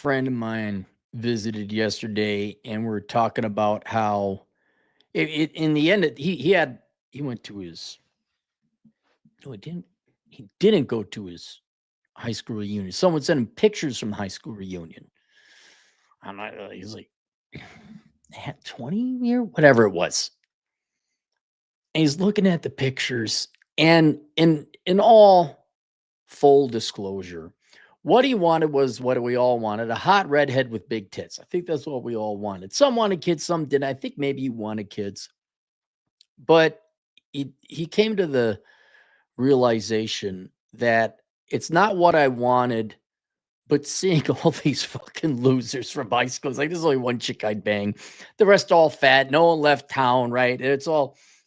friend of mine visited yesterday, and we're talking about how in the end he went to his no he didn't go to his high school reunion. Someone sent him pictures from the high school reunion. He's like had 20 year whatever it was. And he's looking at the pictures, and in all full disclosure, what he wanted was what we all wanted, a hot redhead with big tits. I think that's what we all wanted. Some wanted kids, some didn't. I think maybe he wanted kids, but he came to the realization that it's not what I wanted, but seeing all these fucking losers from high school, it's like there's only one chick I'd bang. The rest all fat. No one left town, right? And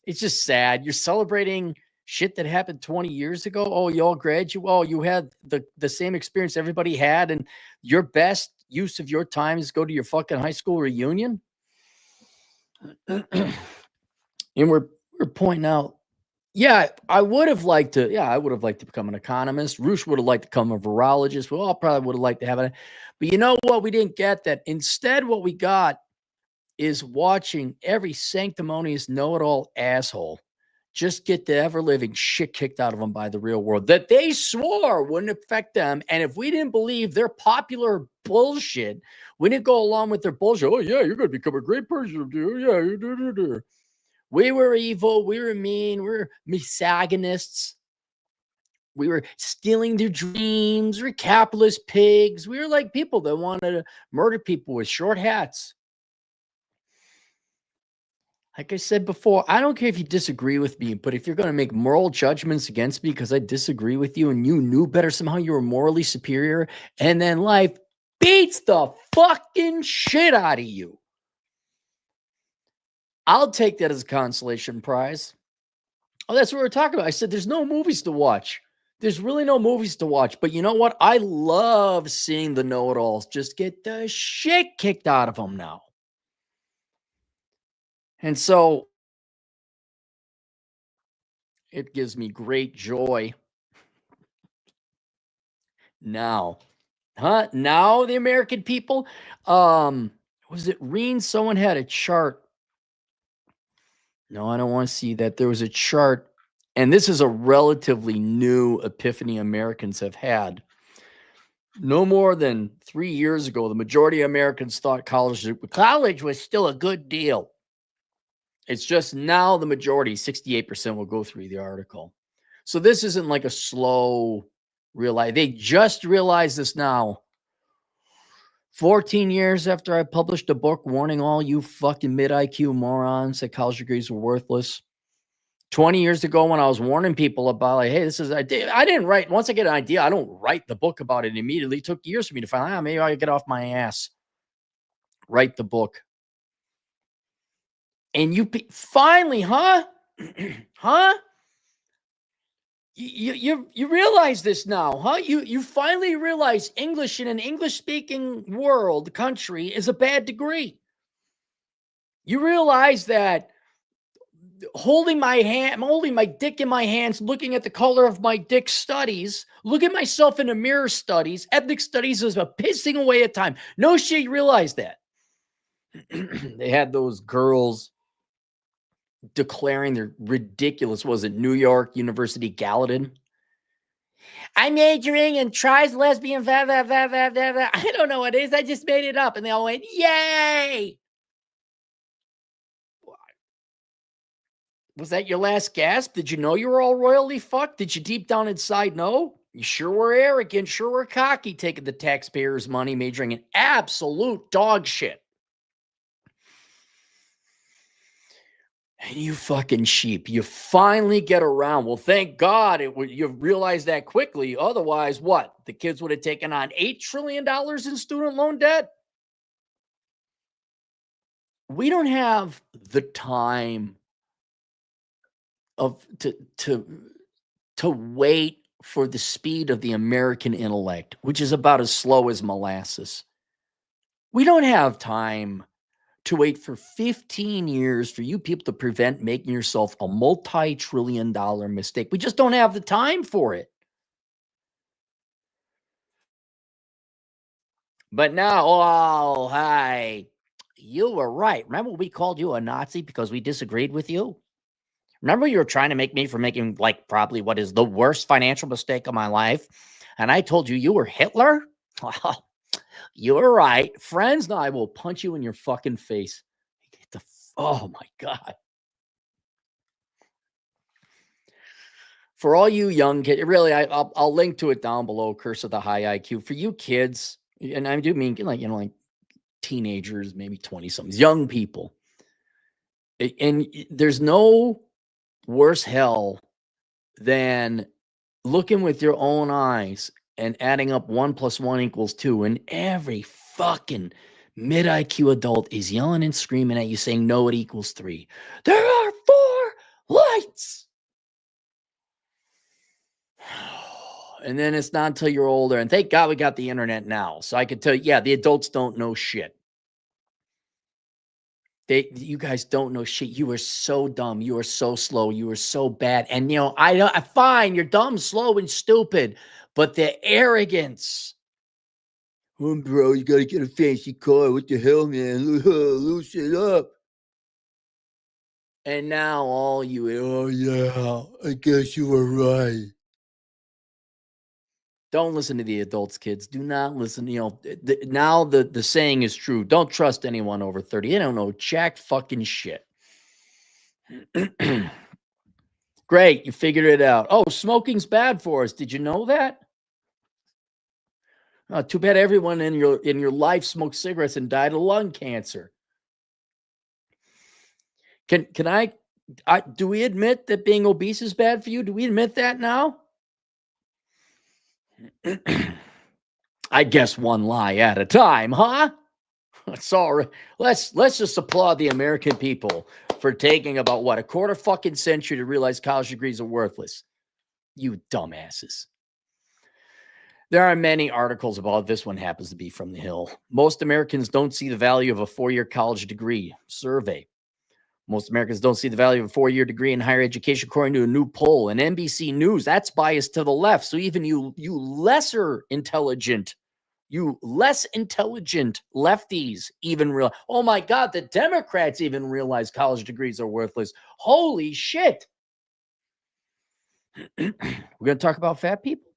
it's just sad. You're celebrating shit that happened 20 years ago. Oh, you all graduated. Oh, you had the same experience everybody had, and your best use of your time is go to your fucking high school reunion. And we're pointing out, yeah, I would have liked to. Yeah, I would have liked to become an economist. Roosh would have liked to become a virologist. We all probably would have liked to have it. But you know what? We didn't get that. Instead, what we got is watching every sanctimonious know-it-all asshole just get the ever-living shit kicked out of them by the real world that they swore wouldn't affect them. And if we didn't believe their popular bullshit, we didn't go along with their bullshit. Oh, yeah, you're going to become a great person, dude. Yeah, you do. We were evil. We were mean. We were misogynists. We were stealing their dreams. We were capitalist pigs. We were like people that wanted to murder people with short hats. Like I said before, I don't care if you disagree with me, but if you're going to make moral judgments against me because I disagree with you and you knew better, somehow you were morally superior, and then life beats the fucking shit out of you, I'll take that as a consolation prize. Oh, that's what we're talking about. I said there's no movies to watch. There's really no movies to watch. But you know what? I love seeing the know-it-alls just get the shit kicked out of them now. And so it gives me great joy. Now, now the American people, was it Reen? Someone had a chart. No, I don't want to see that. There was a chart, and this is a relatively new epiphany Americans have had. No more than 3 years ago, the majority of Americans thought college was still a good deal. It's just now the majority, 68% will go through the article. So this isn't like a slow realize. They just realized this now. 14 years after I published a book warning all you fucking mid-IQ morons that college degrees were worthless. 20 years ago when I was warning people about, like, hey, this is, I didn't write, once I get an idea, I don't write the book about it immediately. It took years for me to find out, maybe I could get off my ass, write the book. And you finally, huh? Huh? You realize this now, huh? You finally realize English in an English-speaking world, country, is a bad degree. You realize that holding my dick in my hands, looking at the color of my dick studies, look at myself in a mirror studies, ethnic studies is a pissing away at time. No shit, you realize that. They had those girls declaring their ridiculous, was it New York University Gallatin? I'm majoring in tries lesbian, blah, blah, blah, blah, blah, blah. I don't know what it is. I just made it up. And they all went, yay! Was that your last gasp? Did you know you were all royally fucked? Did you deep down inside know? You sure were arrogant, sure were cocky, taking the taxpayers' money, majoring in absolute dog shit. And you fucking sheep, you finally get around. Well, thank God you realized that quickly. Otherwise, what? The kids would have taken on $8 trillion in student loan debt? We don't have the time to wait for the speed of the American intellect, which is about as slow as molasses. We don't have time to wait for 15 years for you people to prevent making yourself a multi-trillion-dollar mistake. We just don't have the time for it. But now, oh, hi. You were right. Remember we called you a Nazi because we disagreed with you? Remember you were trying to make me for making like probably what is the worst financial mistake of my life? And I told you were Hitler? Well, you were right. Friends, now I will punch you in your fucking face. Get the oh my God. For all you young kids, really, I'll link to it down below. Curse of the High IQ for you kids, and I do mean like like teenagers, maybe 20 somethings, young people. And there's no worse hell than looking with your own eyes and adding up 1+1 = 2, and every fucking mid IQ adult is yelling and screaming at you saying no, it equals 3. There are 4 lights. And then it's not until you're older, and thank God we got the internet now, so I could tell you, yeah, the adults don't know shit. You guys don't know shit. You are so dumb. You are so slow. You are so bad. And I fine, you're dumb, slow, and stupid, but the arrogance. Bro, you gotta get a fancy car. What the hell, man? Loosen up. And now all you, oh yeah, I guess you were right. Don't listen to the adults, kids. Do not listen. Now the saying is true. Don't trust anyone over 30. They don't know jack fucking shit. Great, you figured it out. Oh, smoking's bad for us. Did you know that? Too bad everyone in your life smoked cigarettes and died of lung cancer. Can I do we admit that being obese is bad for you? Do we admit that now? I guess one lie at a time, huh? Sorry. Let's just applaud the American people for taking about a quarter fucking century to realize college degrees are worthless. You dumbasses. There are many articles about this. One happens to be from The Hill. Most Americans don't see the value of a 4-year college degree survey. Most Americans don't see the value of a 4-year degree in higher education, according to a new poll. And NBC News, that's biased to the left. So even you less intelligent lefties even realize, oh my God, the Democrats even realize college degrees are worthless. Holy shit. We're going to talk about fat people?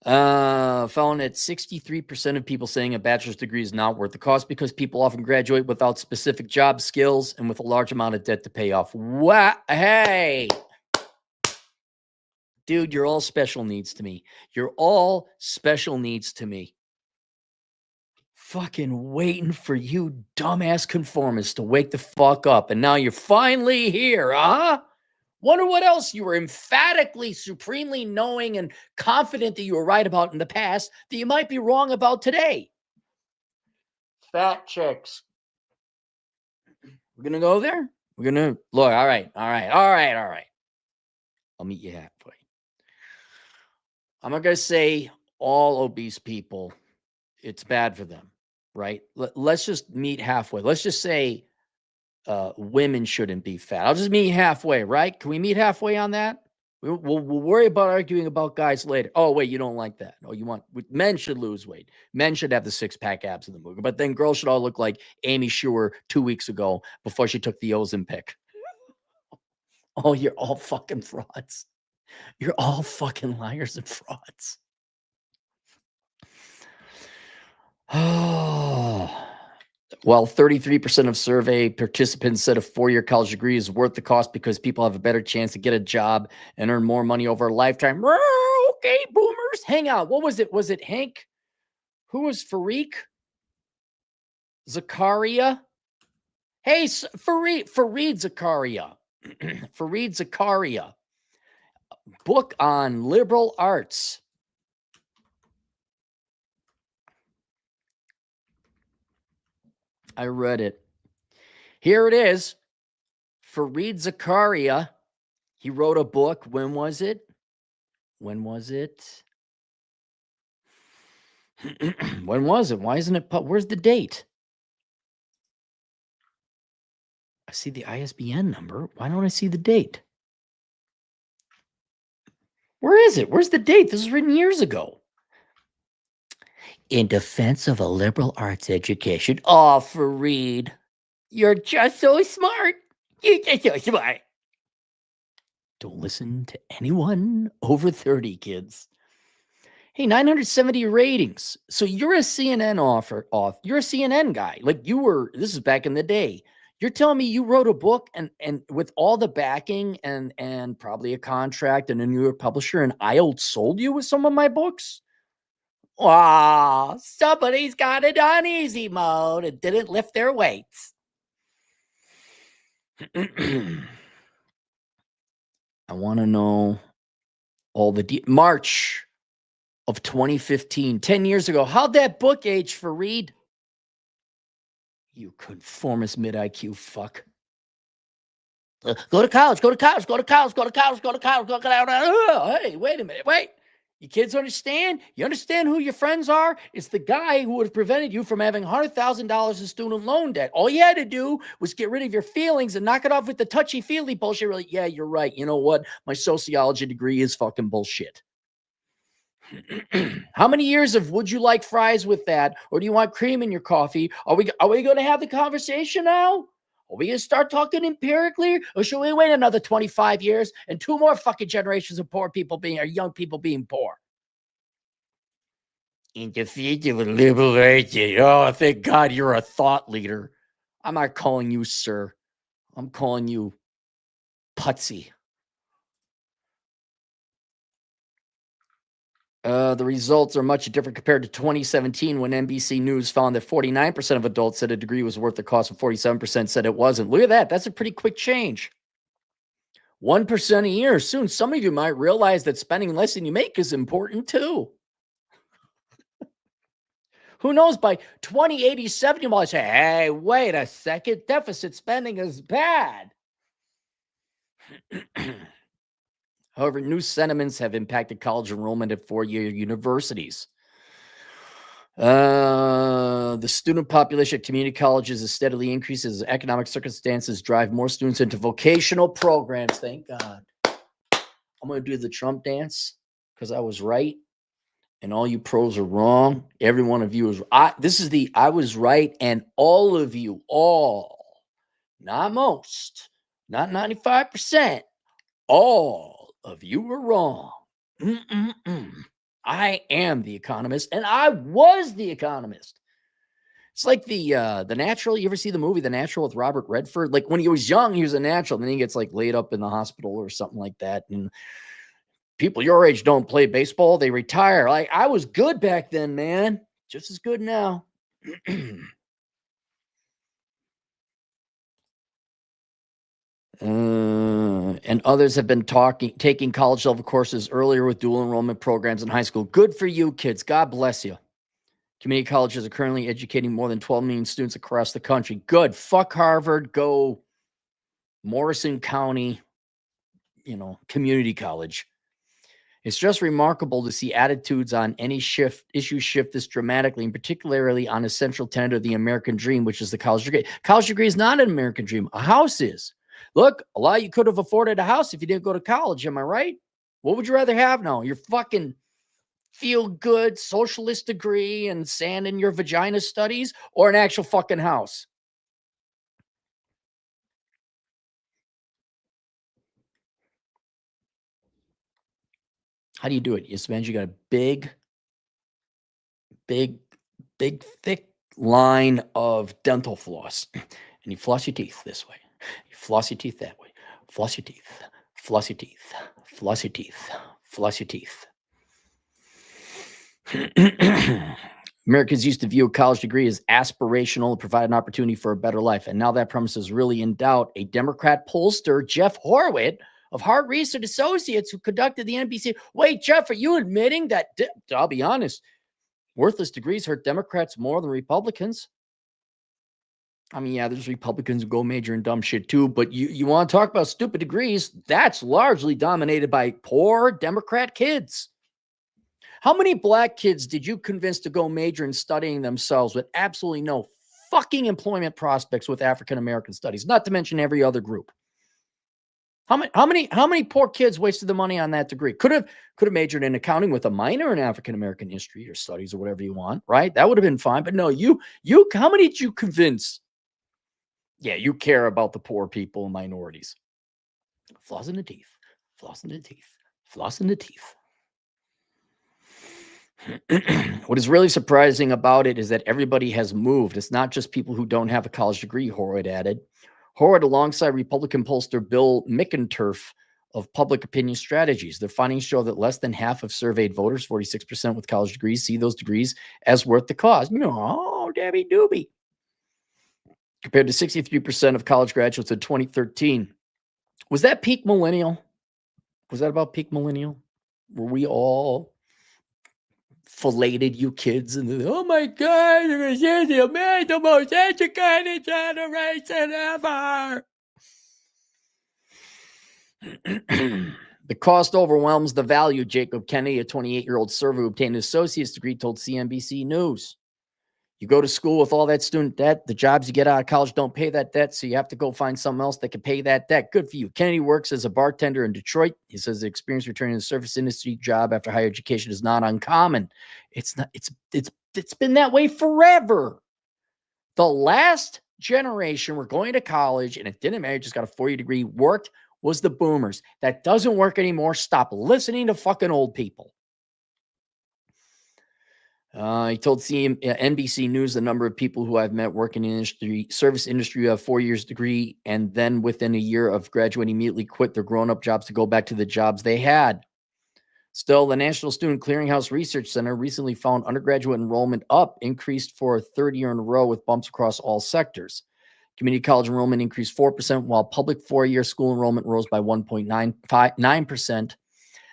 Found that 63% of people saying a bachelor's degree is not worth the cost because people often graduate without specific job skills and with a large amount of debt to pay off. What? Hey, dude, you're all special needs to me. You're all special needs to me. Fucking waiting for you dumbass conformists to wake the fuck up. And now you're finally here, huh? Wonder what else you were emphatically, supremely knowing and confident that you were right about in the past that you might be wrong about today. Fat chicks. We're going to go there? We're going to look. All right. I'll meet you halfway. I'm not going to say all obese people, it's bad for them, right? Let's just meet halfway. Let's just say women shouldn't be fat. I'll just meet halfway, right? Can we meet halfway on that? We'll worry about arguing about guys later. Oh, wait, you don't like that. Oh, you want men should lose weight. Men should have the 6-pack abs in the movie, but then girls should all look like Amy Schumer 2 weeks ago before she took the Ozempic. Oh, you're all fucking frauds. You're all fucking liars and frauds. Oh. Well, 33% of survey participants said a 4-year college degree is worth the cost because people have a better chance to get a job and earn more money over a lifetime. Okay, boomers. Hang on. What was it? Was it Hank? Who was Fareed? Zakaria? Hey, Fareed Zakaria. Fareed Zakaria. Book on liberal arts. I read it. Here it is. Fareed Zakaria. He wrote a book. When was it? When was it? When was it? Why isn't it? Where's the date? I see the ISBN number. Why don't I see the date? Where is it? Where's the date? This was written years ago. in defense of a liberal arts education. Oh, Fareed, you're just so smart. You're just so smart. Don't listen to anyone over 30, kids. Hey, 970 ratings. So you're a CNN you're a CNN guy. Like you were, this is back in the day. You're telling me you wrote a book and with all the backing and probably a contract and a New York publisher, and I outsold you with some of my books? Wow, somebody's got it on easy mode and didn't lift their weights. I want to know all the March of 2015, 10 years ago. How'd that book age, Fareed? You conformist mid-IQ fuck. Go to college, go to college, go to college, go to college, go to college, go to college. Hey, wait a minute, wait. You kids understand? You understand who your friends are? It's the guy who would have prevented you from having $100,000 in student loan debt. All you had to do was get rid of your feelings and knock it off with the touchy-feely bullshit. Really, yeah, you're right. You know what? My sociology degree is fucking bullshit. How many years of would you like fries with that? Or do you want cream in your coffee? Are we going to have the conversation now? Are we going to start talking empirically? Or should we wait another 25 years and 2 more fucking generations of poor people or young people being poor? Individual liberation. Oh, thank God you're a thought leader. I'm not calling you sir. I'm calling you Putsy. The results are much different compared to 2017 when NBC News found that 49% of adults said a degree was worth the cost and 47% said it wasn't. Look at that. That's a pretty quick change. 1% a year. Soon, some of you might realize that spending less than you make is important too. Who knows, by 2087, you might say, hey, wait a second, deficit spending is bad. However, new sentiments have impacted college enrollment at 4-year universities. The student population at community colleges is steadily increasing as economic circumstances drive more students into vocational programs. Thank God. I'm going to do the Trump dance because I was right and all you pros are wrong. Every one of you is I was right and all of you, not most, not 95%, all of you were wrong. I am the economist, and I was the economist. It's like the Natural. You ever see the movie The Natural with Robert Redford? Like when he was young, he was a natural, and then he gets like laid up in the hospital or something like that. And people your age don't play baseball; they retire. Like I was good back then, man. Just as good now. And others have been taking college level courses earlier with dual enrollment programs in high school. Good for you, kids. God bless you. Community colleges are currently educating more than 12 million students across the country. Good. Fuck Harvard. Go Morrison County, community college. It's just remarkable to see attitudes on any issues shift this dramatically, and particularly on a central tenet of the American dream, which is the college degree. College degree is not an American dream. A house is. Look, a lot of you could have afforded a house if you didn't go to college. Am I right? What would you rather have now? Your fucking feel-good socialist degree and sand in your vagina studies, or an actual fucking house? How do you do it? You got a big, thick line of dental floss, and you floss your teeth this way. You floss your teeth that way. Floss your teeth. Floss your teeth. Floss your teeth. Floss your teeth. Americans used to view a college degree as aspirational to provide an opportunity for a better life. And now that premise is really in doubt. A Democrat pollster, Jeff Horowitz of Hart Research Associates, who conducted the NBC. Wait, Jeff, are you admitting that, I'll be honest, worthless degrees hurt Democrats more than Republicans? I mean, yeah, there's Republicans who go major in dumb shit too, but you want to talk about stupid degrees, that's largely dominated by poor Democrat kids. How many black kids did you convince to go major in studying themselves with absolutely no fucking employment prospects with African American studies, not to mention every other group? How many poor kids wasted the money on that degree? Could have majored in accounting with a minor in African American history or studies or whatever you want, right? That would have been fine. But no, you how many did you convince? Yeah, you care about the poor people and minorities. Flaws in the teeth, floss in the teeth, floss in the teeth. What is really surprising about it is that everybody has moved. It's not just people who don't have a college degree, Horowitz added. Horowitz, alongside Republican pollster Bill McInturff of Public Opinion Strategies. Their findings show that less than half of surveyed voters, 46% with college degrees, see those degrees as worth the cost. No, Debbie Doobie. Compared to 63% of college graduates in 2013. Was that peak millennial? Was that about peak millennial? Were we all filleted, you kids, and oh my God, the most educated generation ever. The cost overwhelms the value, Jacob Kennedy, a 28-year-old server who obtained an associate's degree, told CNBC News. You go to school with all that student debt, the jobs you get out of college don't pay that debt, so you have to go find something else that can pay that debt. Good for you. Kennedy works as a bartender in Detroit. He says the experience returning to the service industry job after higher education is not uncommon. It's been that way forever. The last generation were going to college, and it didn't matter, just got a 4-year degree, worked, was the boomers. That doesn't work anymore. Stop listening to fucking old people. He told NBC News the number of people who I've met working in service industry who have 4 years degree and then within a year of graduating immediately quit their grown-up jobs to go back to the jobs they had. Still, the National Student Clearinghouse Research Center recently found undergraduate enrollment increased for a third year in a row with bumps across all sectors. Community college enrollment increased 4%, while public 4-year school enrollment rose by 1.9%.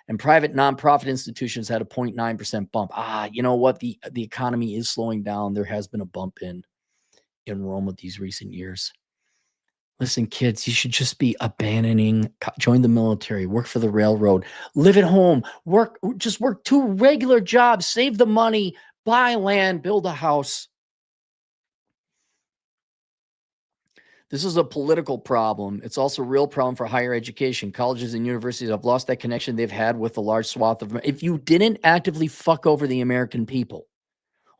And private nonprofit institutions had a 0.9% bump. You know what? The economy is slowing down. There has been a bump in enrollment these recent years. Listen, kids, you should just be join the military, work for the railroad, live at home, work 2 regular jobs, save the money, buy land, build a house. This is a political problem. It's also a real problem for higher education. Colleges and universities have lost that connection they've had with a large swath of. If you didn't actively fuck over the American people,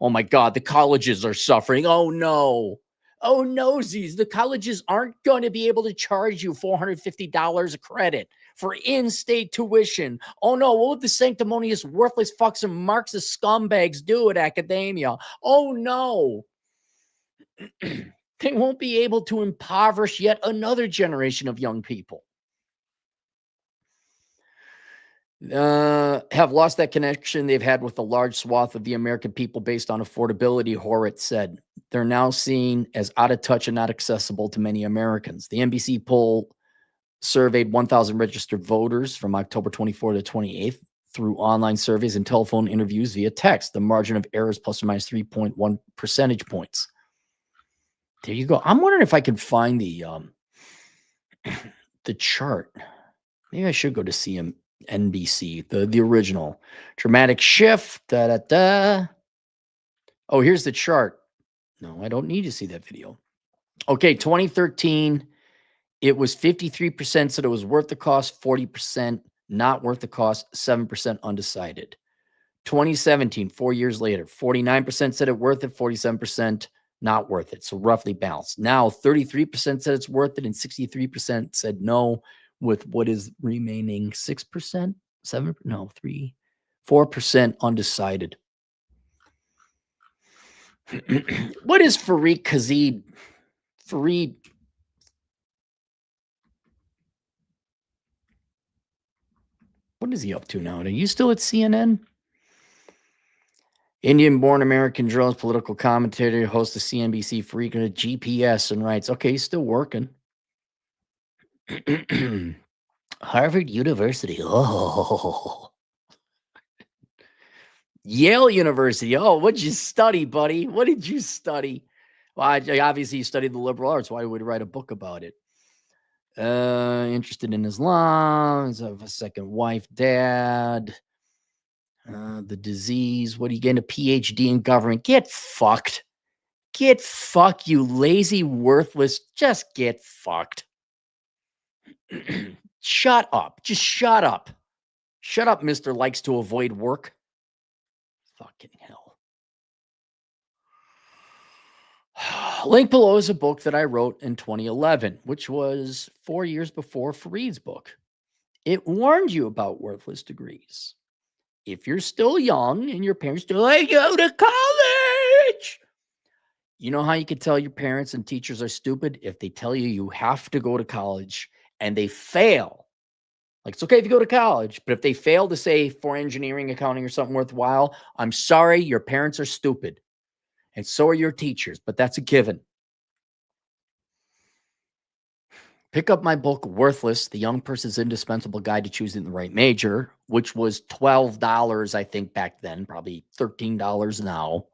oh my God, the colleges are suffering. Oh no. Oh nosies. The colleges aren't going to be able to charge you $450 a credit for in-state tuition. Oh no, what would the sanctimonious, worthless fucks and Marxist scumbags do at academia? Oh no. They won't be able to impoverish yet another generation of young people. Have lost that connection they've had with a large swath of the American people based on affordability, Horowitz said. They're now seen as out of touch and not accessible to many Americans. The NBC poll surveyed 1,000 registered voters from October 24 to 28th through online surveys and telephone interviews via text. The margin of error is plus or minus 3.1 percentage points. There you go. I'm wondering if I can find the chart. Maybe I should go to CNBC, the original. Dramatic shift. Oh, here's the chart. No, I don't need to see that video. Okay, 2013, it was 53% said it was worth the cost, 40% not worth the cost, 7% undecided. 2017, 4 years later, 49% said it worth it, 47% not worth it. So roughly balanced. Now 33% said it's worth it and 63% said no, with what is remaining 6%, 4% undecided. What is Fareed Kazid? Fareed. What is he up to now? Are you still at CNN? Indian-born American journalist, political commentator, host of CNBC Frequent GPS and writes, okay, he's still working. Harvard University. Oh. Yale University. Oh, what'd you study, buddy? What did you study? Well, obviously you studied the liberal arts. Why would you write a book about it? Interested in Islam, have a second wife, dad. The disease. What are you getting a PhD in government? Get fucked. Get fucked, you lazy, worthless. Just get fucked. Shut up. Just shut up. Shut up, Mr. Likes to avoid work. Fucking hell. Link below is a book that I wrote in 2011, which was 4 years before Fareed's book. It warned you about worthless degrees. If you're still young and your parents do like, go to college. You know how you can tell your parents and teachers are stupid? If they tell you you have to go to college and they fail. Like, it's okay if you go to college, but if they fail to say for engineering, accounting, or something worthwhile, I'm sorry, your parents are stupid. And so are your teachers, but that's a given. Pick up my book, Worthless, The Young Person's Indispensable Guide to Choosing the Right Major, which was $12, I think, back then, probably $13 now.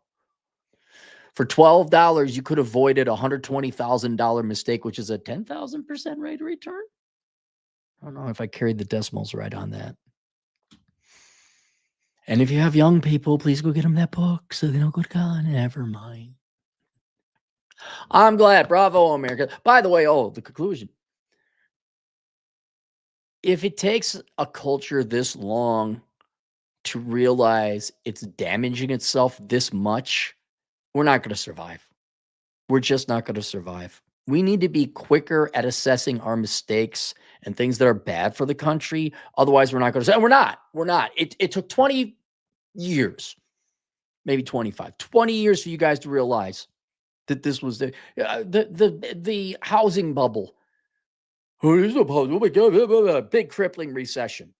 For $12, you could have avoided a $120,000 mistake, which is a 10,000% rate of return. I don't know if I carried the decimals right on that. And if you have young people, please go get them that book so they don't go to college. Never mind. I'm glad. Bravo, America. By the way, the conclusion. If it takes a culture this long to realize it's damaging itself this much, we're not going to survive. We're just not going to survive. We need to be quicker at assessing our mistakes and things that are bad for the country. Otherwise, we're not going to say, we're not. It took 20 years, maybe 25, 20 years for you guys to realize that this was the housing bubble. Oh, there's no problem. Oh my God, big crippling recession.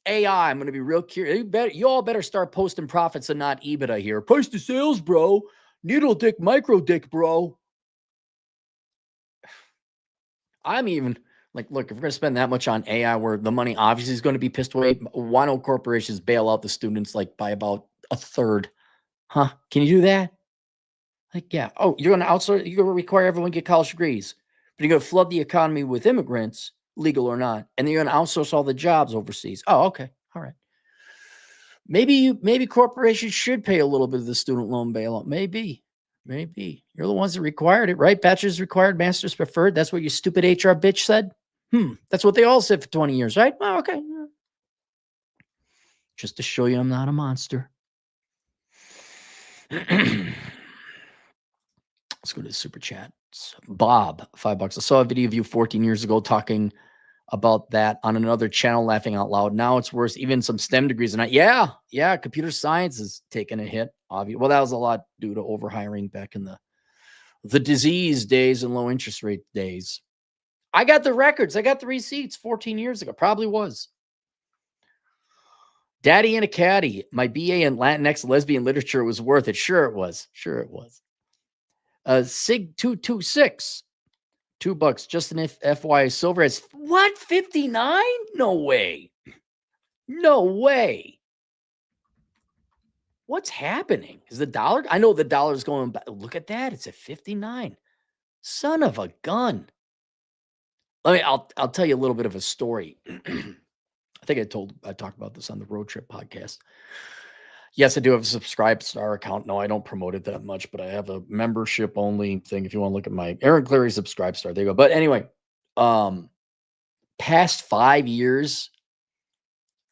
AI, I'm going to be real curious. You all better start posting profits and not EBITDA here. Price to sales, bro. Needle dick, micro dick, bro. I'm even like, look, if we're going to spend that much on AI where the money obviously is going to be pissed away, why don't corporations bail out the students like by about a third? Huh? Can you do that? Like, yeah. Oh, you're going to outsource, you're going to require everyone to get college degrees, but you're going to flood the economy with immigrants, legal or not, and then you're going to outsource all the jobs overseas. Oh, okay. All right. Maybe corporations should pay a little bit of the student loan bailout. Maybe. You're the ones that required it, right? Bachelor's required, master's preferred. That's what your stupid HR bitch said. That's what they all said for 20 years, right? Oh, okay. Just to show you I'm not a monster. Let's go to the super chat. Bob, $5. I saw a video of you 14 years ago talking about that on another channel, laughing out loud. Now it's worse. Even some STEM degrees are not. Yeah. Computer science is taking a hit. Obviously, well, that was a lot due to overhiring back in the disease days and low interest rate days. I got the records. I got the receipts 14 years ago. Probably was. Daddy and a caddy. My BA in Latinx lesbian literature was worth it. Sure it was. Sig 226. $2. Just an FY silver has what? 59? No way. What's happening? Is the dollar? I know the dollar's going back. Look at that. It's at 59. Son of a gun. I'll tell you a little bit of a story. I think I talked about this on the Road Trip podcast. Yes, I do have a Subscribestar account. No, I don't promote it that much, but I have a membership only thing. If you want to look at my Aaron Cleary Subscribestar, there you go. But anyway, past 5 years,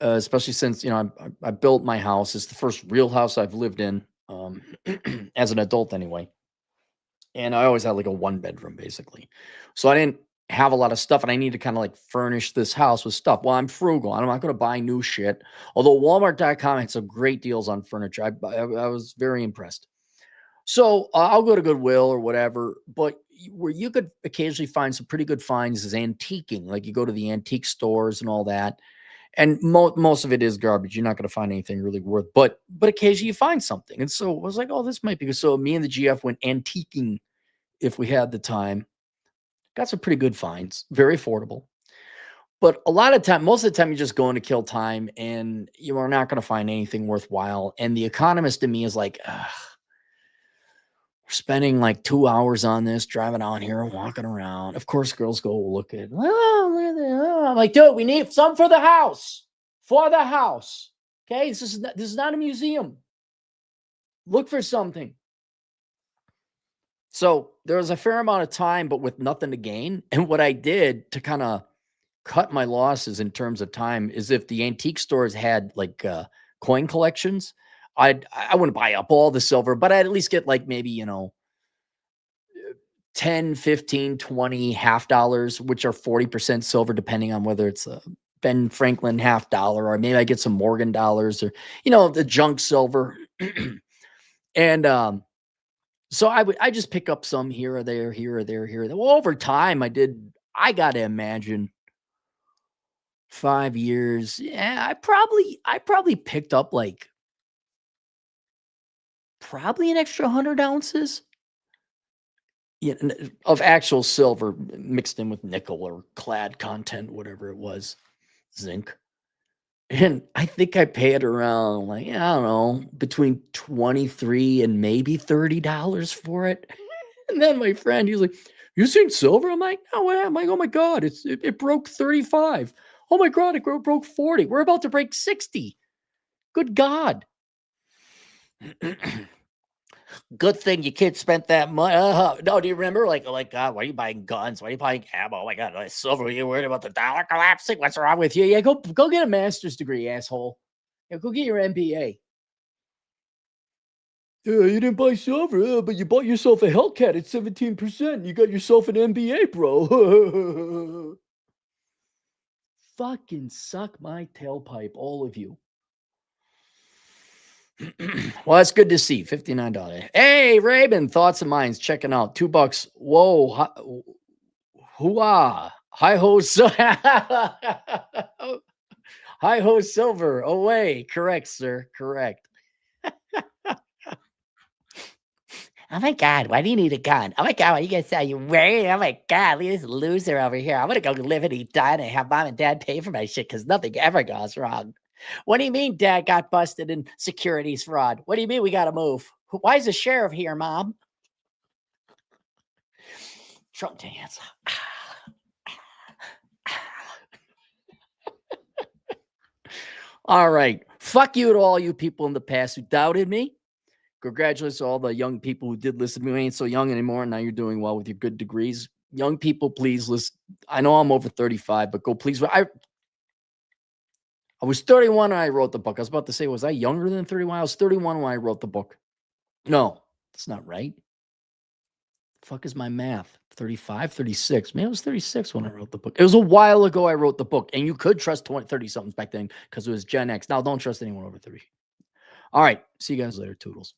especially since, I built my house. It's the first real house I've lived in as an adult anyway. And I always had like a 1-bedroom basically. So I didn't have a lot of stuff and I need to kind of like furnish this house with stuff. Well, I'm frugal. I'm not going to buy new shit. Although Walmart.com had some great deals on furniture. I was very impressed. So I'll go to Goodwill or whatever, but where you could occasionally find some pretty good finds is antiquing. Like you go to the antique stores and all that. And most of it is garbage. You're not going to find anything really worth, but occasionally you find something. And so I was like, oh, this might be good. So me and the GF went antiquing if we had the time. Got some pretty good finds, very affordable. But most of the time, you're just going to kill time and you are not going to find anything worthwhile. And the economist in me is like, we're spending like 2 hours on this, driving out here and walking around. Of course, girls go look at, I'm like, dude, we need some for the house. Okay, this is not a museum. Look for something. So there was a fair amount of time, but with nothing to gain. And what I did to kind of cut my losses in terms of time is if the antique stores had like coin collections. I wouldn't buy up all the silver, but I'd at least get like maybe, 10, 15, 20 half dollars, which are 40% silver, depending on whether it's a Ben Franklin half dollar, or maybe I get some Morgan dollars, or, the junk silver. And so I just pick up some here or there, here or there, here or there. Well, over time I gotta imagine 5 years. Yeah, I probably picked up like probably an extra 100 ounces. Yeah, of actual silver mixed in with nickel or clad content, whatever it was, zinc. And I think I paid around, like, I don't know, between 23 and maybe $30 for it. And then my friend, he's like, "You seen silver?" I'm like, "No, what happened?" I'm like, "Oh my God, it broke 35. Oh my God, it broke 40. We're about to break 60. Good God." Good thing your kid spent that money. No, do you remember? Like, God, why are you buying guns? Why are you buying ammo? Oh my God, silver. You're worried about the dollar collapsing? What's wrong with you? Yeah, go get a master's degree, asshole. Yeah, go get your MBA. Yeah, you didn't buy silver, but you bought yourself a Hellcat at 17%. You got yourself an MBA, bro. Fucking suck my tailpipe, all of you. Well, that's good to see. $59. Hey, Raven, thoughts and minds. Checking out. $2. Whoa. Hooah. Hi ho. Hi ho silver. Away. Correct, sir. Correct. Oh my God, why do you need a gun? Oh my God, what are you gonna say? You worried? Oh my God, look at this loser over here. I'm gonna go live and eat dine and have mom and dad pay for my shit because nothing ever goes wrong. What do you mean dad got busted in securities fraud? What do you mean we gotta move? Why is the sheriff here, mom? Trump dance. All right. Fuck you to all you people in the past who doubted me. Congratulations to all the young people who did listen to me. We ain't so young anymore. Now you're doing well with your good degrees. Young people, please listen. I know I'm over 35, but go please. I was 31 when I wrote the book. I was about to say, was I younger than 31? I was 31 when I wrote the book. No, that's not right. The fuck is my math? 35, 36. Maybe I was 36 when I wrote the book. It was a while ago I wrote the book, and you could trust 30 somethings back then because it was Gen X. Now don't trust anyone over 30. All right. See you guys later. Toodles.